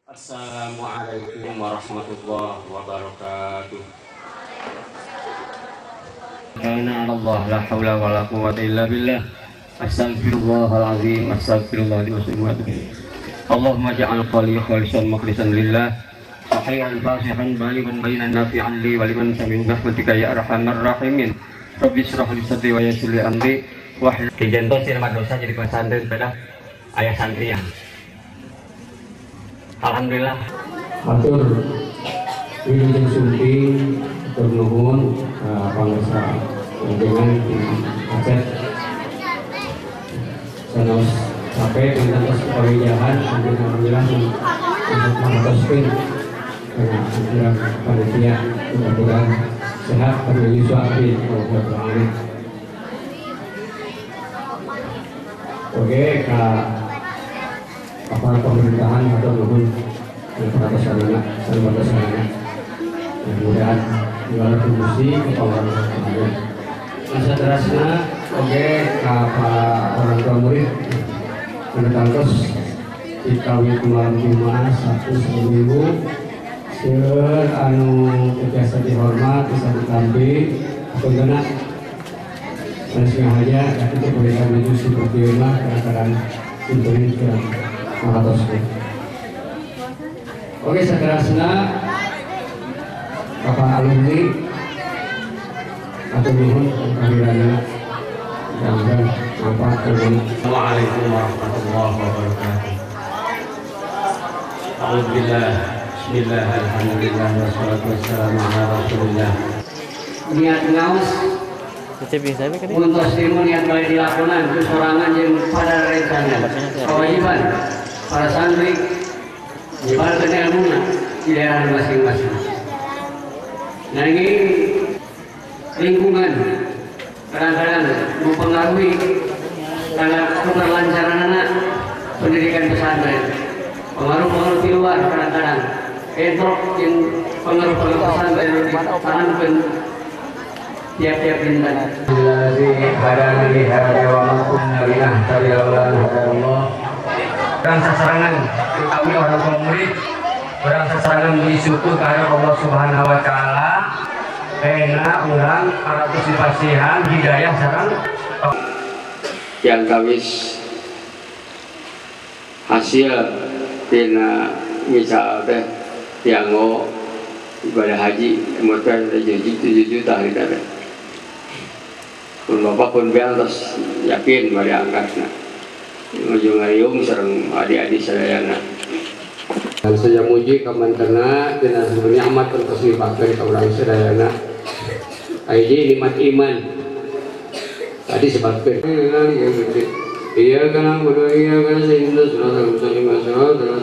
Assalamualaikum warahmatullahi wabarakatuh. Karena Allah la haula wala quwwata illa billah. Astagfirullahaladzim. Astagfirullahaladzim. Allahumma ja'al qalbi khalisan mukhlisan lillah, sahihan fasihan baligan bainan nafi'an li wa liman sami'u rahmatika ya arhamar rahimin. Rabbi shrah li sadri wa yassir li amri wahlul 'uqdatam dijentos silma dosa jadi pesantren pada ayah santrian. Alhamdulillah. Matur wilujeng sumping atur nuhun pangarsa dengan Aceh sanos sampai dengan atas pawijahan alhamdulillah untuk mengatoskeun anjuran panitia mudah-mudahan sehat dan menyusul amin. Oke, aparat pemerintahan atau maupun perangkat sarana dan batas sarana mudah-mudahan jualan fungsi kepala kemudian masa terasnya oke para orang tua murid menetangkos dikawin malam Jumat Sabtu seminggu seur anu biasa dihormat bisa ditampi atau gana manusia aja itu boleh maju seperti rumah kadang-kadang pintunya kurang mengatosnya. Oke, seterusnya Bapak alumni atau nuhun kehadirannya mudah-mudahan manfaat ilmu. Assalamualaikum warahmatullahi wabarakatuh. Alhamdulillah, bismillah, alhamdulillah, wassalatu wassalamu ala rasulillah. Niat ngaus untuk ilmu niat kali dilakukan itu sorangan yang pada rencana kewajiban para santri menyebarkan ilmu di daerah masing-masing. Nah ini lingkungan kadang-kadang mempengaruhi karena keberlancaran anak pendidikan pesantren. Pengaruh-pengaruh di luar kadang-kadang entrok yang pengaruh-pengaruh pesantren ditanamkan tiap-tiap bintang. Berang sasarangan kami orang tua murid, berang sasarangan beri syukur kepada Allah Subhanahu Wa Taala. Pena ulang partisipasihan hidayah sarang Yang kawis hasil tina misal teh tianggo ibadah haji kemudian 7 juta hari tadi. Pun bapak pun bilang terus yakin bari angkatna ujung ngariung sareng adik-adik sadayana. dan saya muji kamantena dan sebenarnya amat terus dipakai ke orang sadayana. Aiji nikmat iman tadi sebabkan iya kan bodoh iya kan sehingga sudah terus masalah terus